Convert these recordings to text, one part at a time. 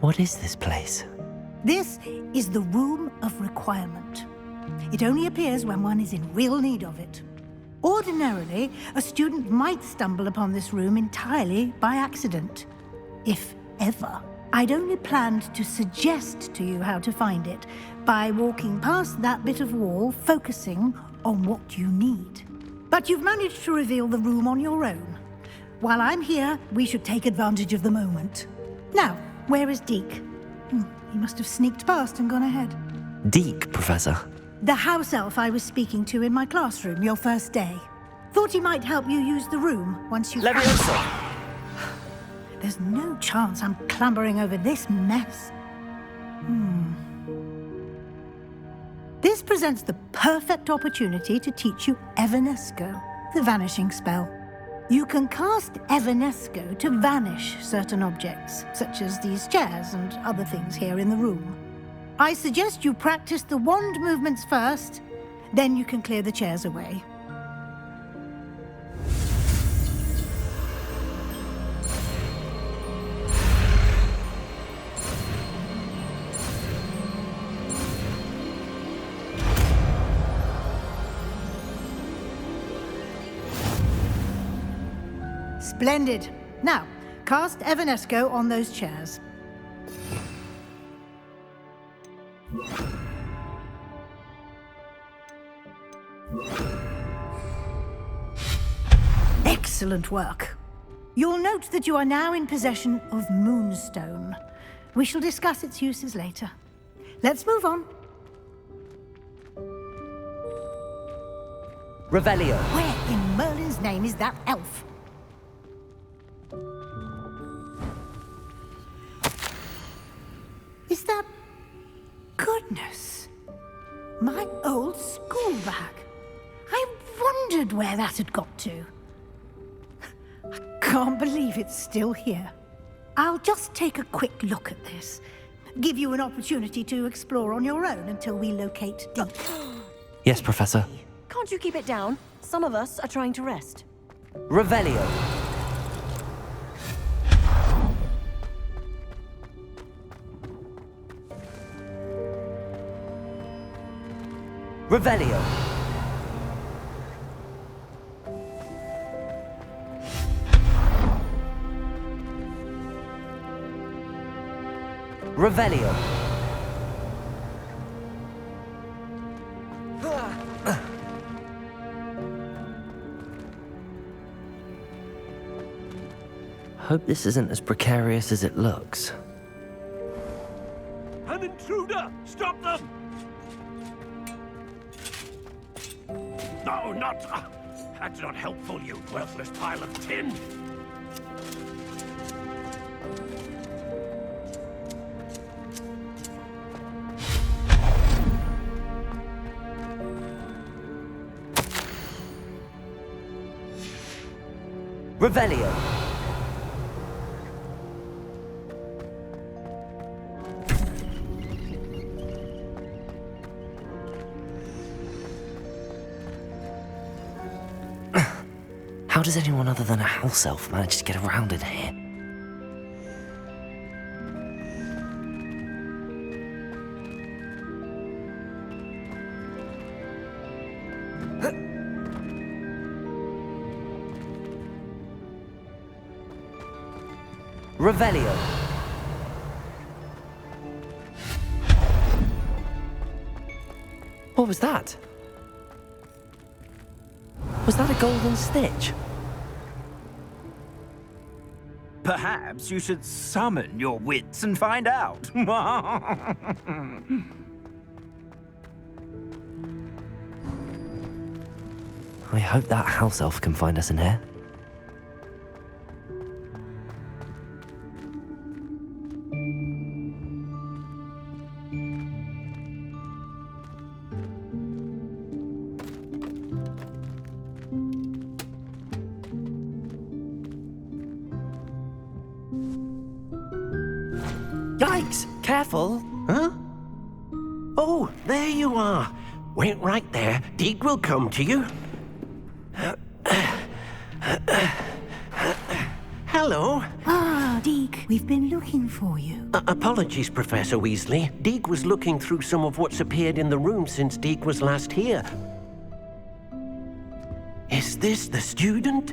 What is this place? This is the Room of Requirement. It only appears when one is in real need of it. Ordinarily, a student might stumble upon this room entirely by accident, if ever. I'd only planned to suggest to you how to find it by walking past that bit of wall, focusing on what you need. But you've managed to reveal the room on your own. While I'm here, we should take advantage of the moment. Now, where is Deke? He must have sneaked past and gone ahead. Deke, Professor. The house elf I was speaking to in my classroom your first day. Thought he might help you use the room once you've... Leviosa! There's no chance I'm clambering over this mess. This presents the perfect opportunity to teach you Evanesco, the vanishing spell. You can cast Evanesco to vanish certain objects, such as these chairs and other things here in the room. I suggest you practice the wand movements first, then you can clear the chairs away. Splendid. Now, cast Evanesco on those chairs. Excellent work. You'll note that you are now in possession of Moonstone. We shall discuss its uses later. Let's move on. Revelio. Where in Merlin's name is that elf? Is that... Goodness. My old school bag. I wondered where that had got to. I can't believe it's still here. I'll just take a quick look at this. Give you an opportunity to explore on your own until we locate Deke. Yes, Professor. Can't you keep it down? Some of us are trying to rest. Revelio. Revelio. Revelio. Hope this isn't as precarious as it looks. An intruder! Stop them! No, not... that's not helpful, you worthless pile of tin! Revelio. How does anyone other than a house elf manage to get around in here? Revelio. What was that? Was that a golden stitch? Perhaps you should summon your wits and find out. I hope that house elf can find us in here. Yikes! Careful! Huh? Oh, there you are. Wait right there. Deke will come to you. Hello. Ah, Deke, we've been looking for you. Apologies, Professor Weasley. Deke was looking through some of what's appeared in the room since Deke was last here. Is this the student?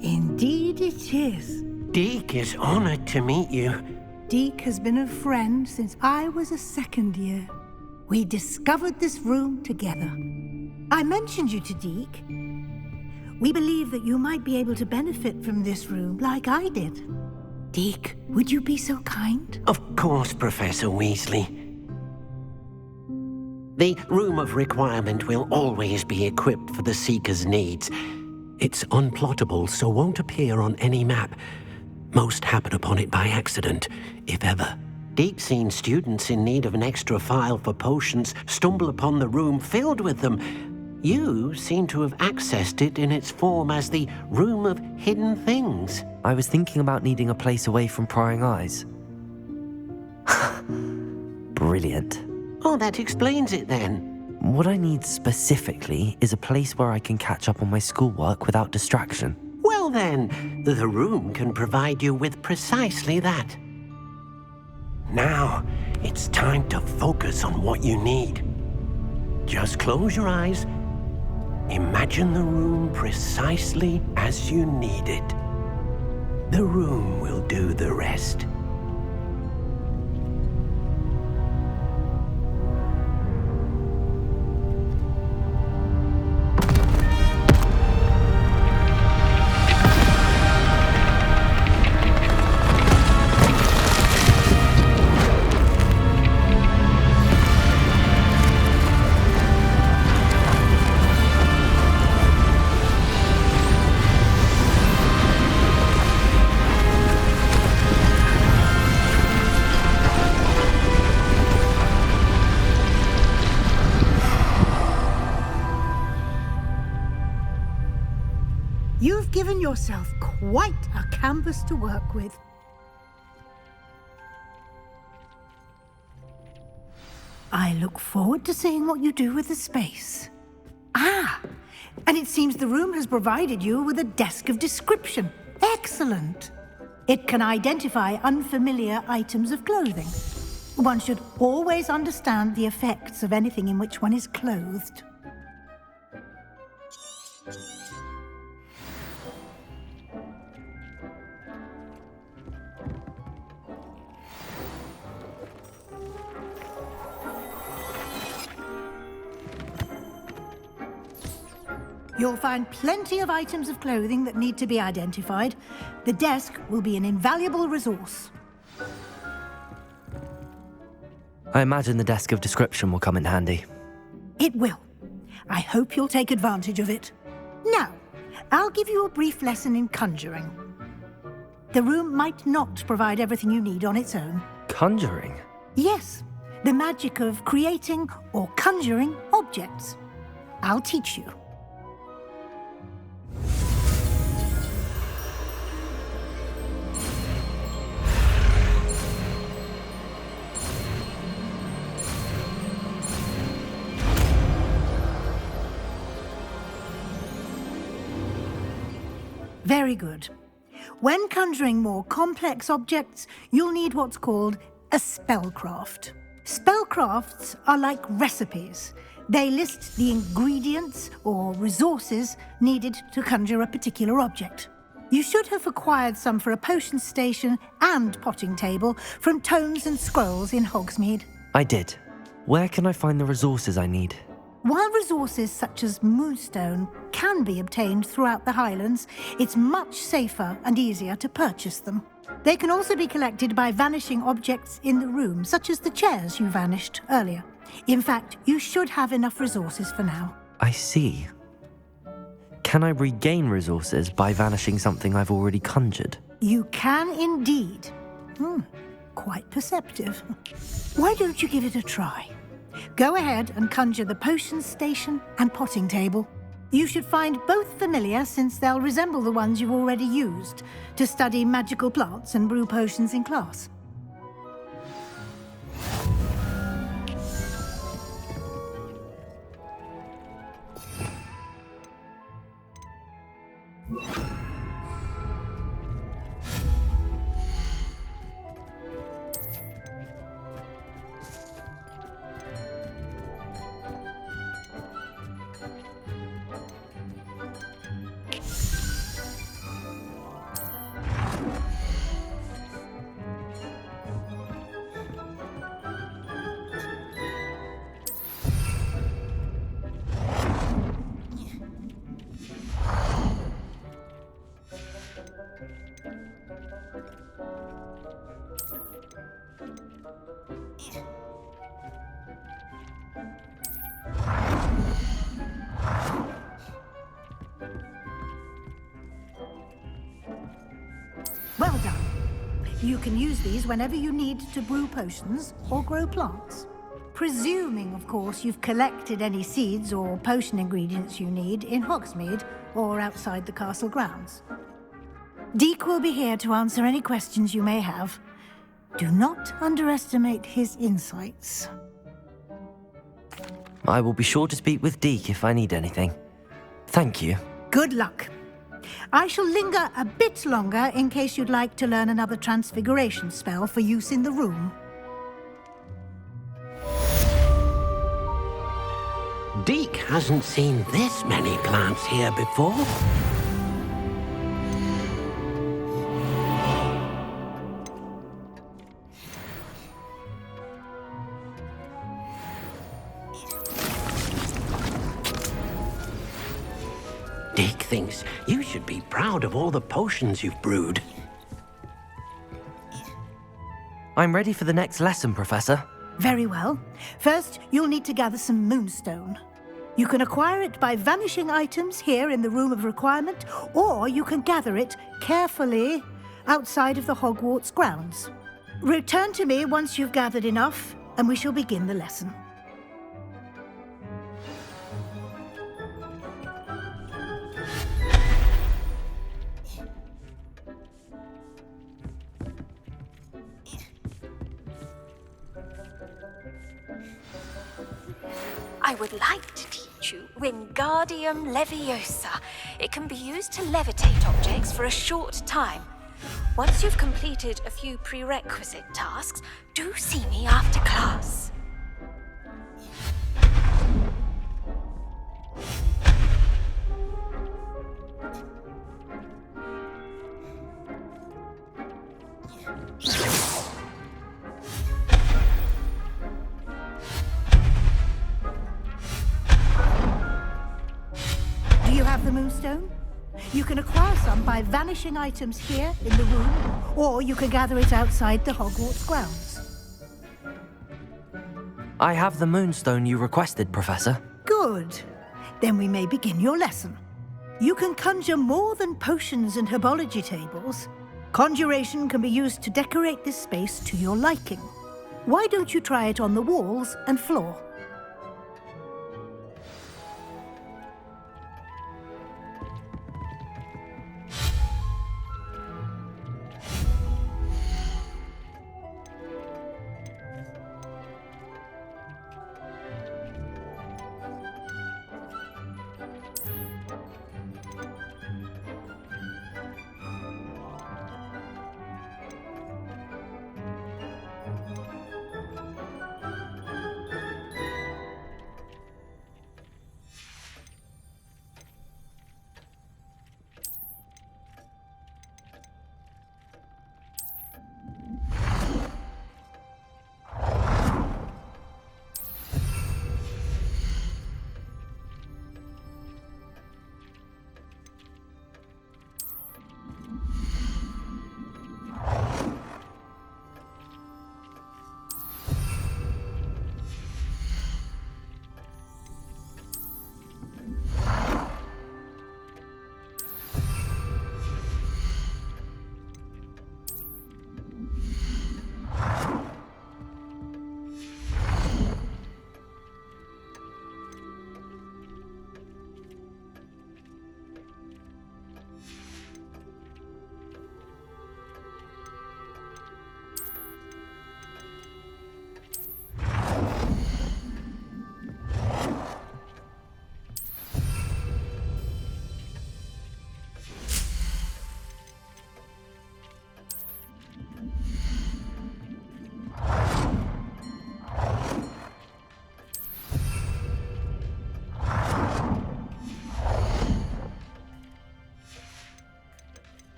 Indeed it is. Deke is honored to meet you. Deke has been a friend since I was a second year. We discovered this room together. I mentioned you to Deke. We believe that you might be able to benefit from this room like I did. Deke, would you be so kind? Of course, Professor Weasley. The Room of Requirement will always be equipped for the Seeker's needs. It's unplottable, so won't appear on any map. Most happen upon it by accident, if ever. Deke's seen students in need of an extra file for potions stumble upon the room filled with them. You seem to have accessed it in its form as the Room of Hidden Things. I was thinking about needing a place away from prying eyes. Brilliant. Oh, that explains it then. What I need specifically is a place where I can catch up on my schoolwork without distraction. Well then, the room can provide you with precisely that. Now, it's time to focus on what you need. Just close your eyes. Imagine the room precisely as you need it. The room will do the rest. You've given yourself quite a canvas to work with. I look forward to seeing what you do with the space. Ah, and it seems the room has provided you with a desk of description. Excellent. It can identify unfamiliar items of clothing. One should always understand the effects of anything in which one is clothed. You'll find plenty of items of clothing that need to be identified. The desk will be an invaluable resource. I imagine the desk of description will come in handy. It will. I hope you'll take advantage of it. Now, I'll give you a brief lesson in conjuring. The room might not provide everything you need on its own. Conjuring? Yes, the magic of creating or conjuring objects. I'll teach you. Very good. When conjuring more complex objects, you'll need what's called a spellcraft. Spellcrafts are like recipes. They list the ingredients or resources needed to conjure a particular object. You should have acquired some for a potion station and potting table from tomes and scrolls in Hogsmeade. I did. Where can I find the resources I need? While resources such as moonstone can be obtained throughout the Highlands, it's much safer and easier to purchase them. They can also be collected by vanishing objects in the room, such as the chairs you vanished earlier. In fact, you should have enough resources for now. I see. Can I regain resources by vanishing something I've already conjured? You can indeed. Quite perceptive. Why don't you give it a try? Go ahead and conjure the potion station and potting table. You should find both familiar, since they'll resemble the ones you've already used to study magical plants and brew potions in class. Well done. You can use these whenever you need to brew potions or grow plants. Presuming, of course, you've collected any seeds or potion ingredients you need in Hogsmeade or outside the castle grounds. Deek will be here to answer any questions you may have. Do not underestimate his insights. I will be sure to speak with Deke if I need anything. Thank you. Good luck. I shall linger a bit longer in case you'd like to learn another transfiguration spell for use in the room. Deke hasn't seen this many plants here before. Deke thinks you should be proud of all the potions you've brewed. I'm ready for the next lesson, Professor. Very well. First, you'll need to gather some moonstone. You can acquire it by vanishing items here in the Room of Requirement, or you can gather it carefully outside of the Hogwarts grounds. Return to me once you've gathered enough, and we shall begin the lesson. I would like to teach you Wingardium Leviosa. It can be used to levitate objects for a short time. Once you've completed a few prerequisite tasks, do see me after class. Do you have the moonstone? You can acquire some by vanishing items here in the room, or you can gather it outside the Hogwarts grounds. I have the moonstone you requested, Professor. Good. Then we may begin your lesson. You can conjure more than potions and herbology tables. Conjuration can be used to decorate this space to your liking. Why don't you try it on the walls and floor?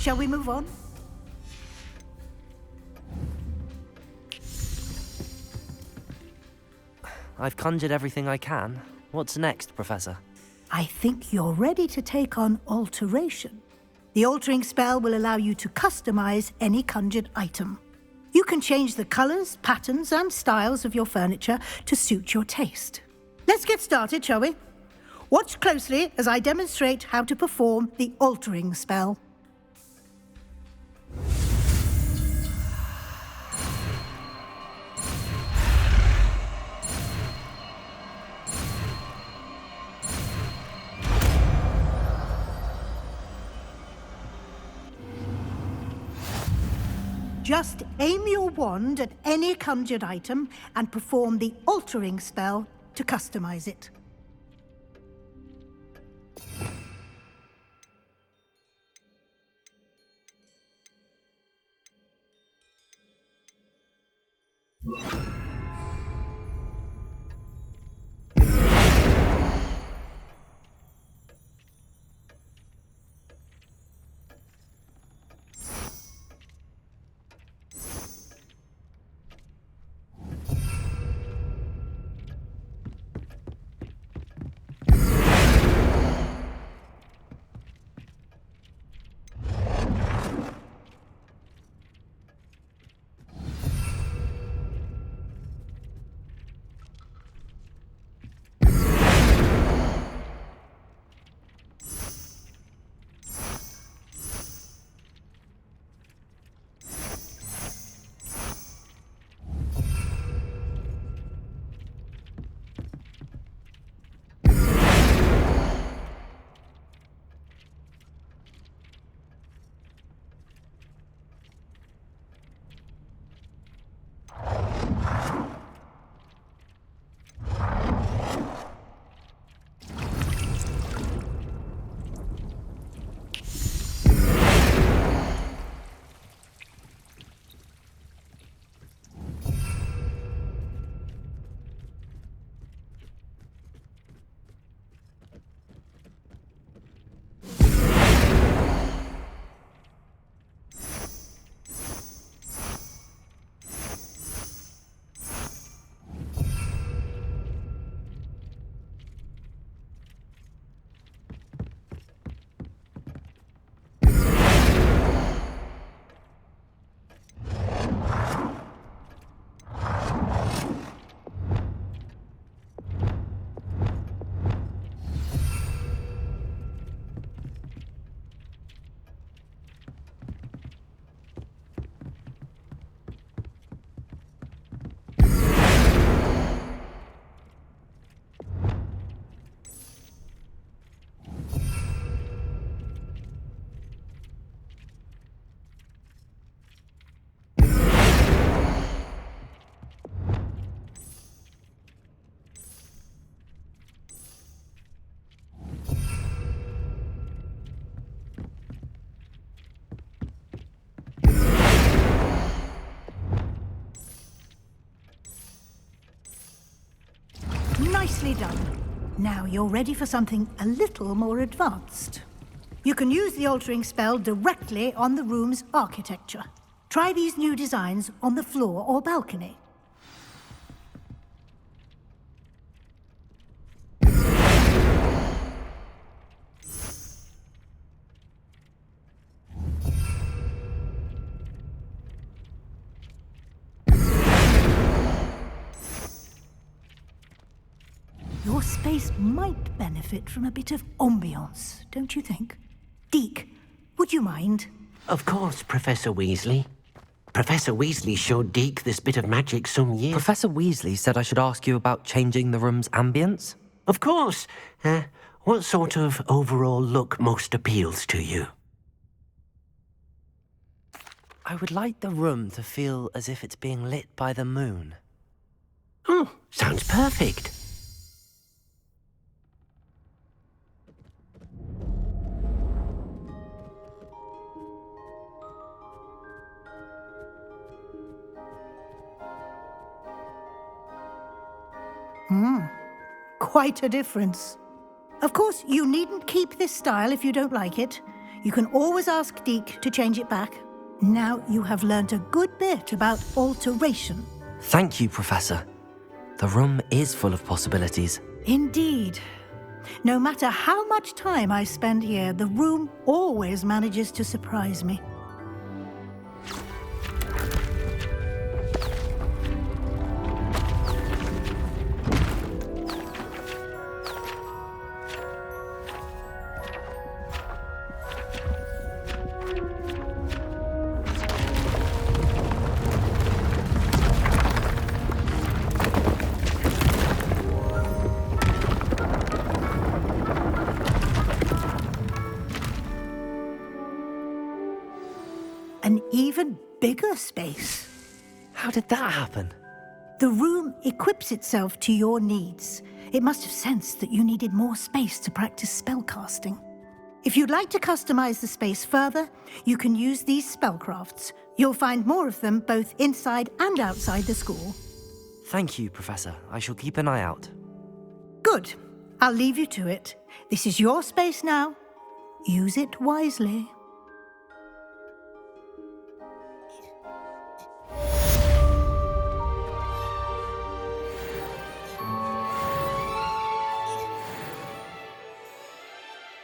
Shall we move on? I've conjured everything I can. What's next, Professor? I think you're ready to take on alteration. The altering spell will allow you to customize any conjured item. You can change the colors, patterns, and styles of your furniture to suit your taste. Let's get started, shall we? Watch closely as I demonstrate how to perform the altering spell. Just aim your wand at any conjured item and perform the altering spell to customize it. Nicely done. Now you're ready for something a little more advanced. You can use the altering spell directly on the room's architecture. Try these new designs on the floor or balcony. Your space might benefit from a bit of ambiance, don't you think? Deke, would you mind? Of course, Professor Weasley. Professor Weasley showed Deke this bit of magic some years... Professor Weasley said I should ask you about changing the room's ambience? Of course. What sort of overall look most appeals to you? I would like the room to feel as if it's being lit by the moon. Oh, sounds perfect. Quite a difference. Of course, you needn't keep this style if you don't like it. You can always ask Deke to change it back. Now you have learnt a good bit about alteration. Thank you, Professor. The room is full of possibilities. Indeed. No matter how much time I spend here, the room always manages to surprise me. An even bigger space. How did that happen? The room equips itself to your needs. It must have sensed that you needed more space to practice spellcasting. If you'd like to customize the space further, you can use these spellcrafts. You'll find more of them both inside and outside the school. Thank you, Professor. I shall keep an eye out. Good. I'll leave you to it. This is your space now. Use it wisely.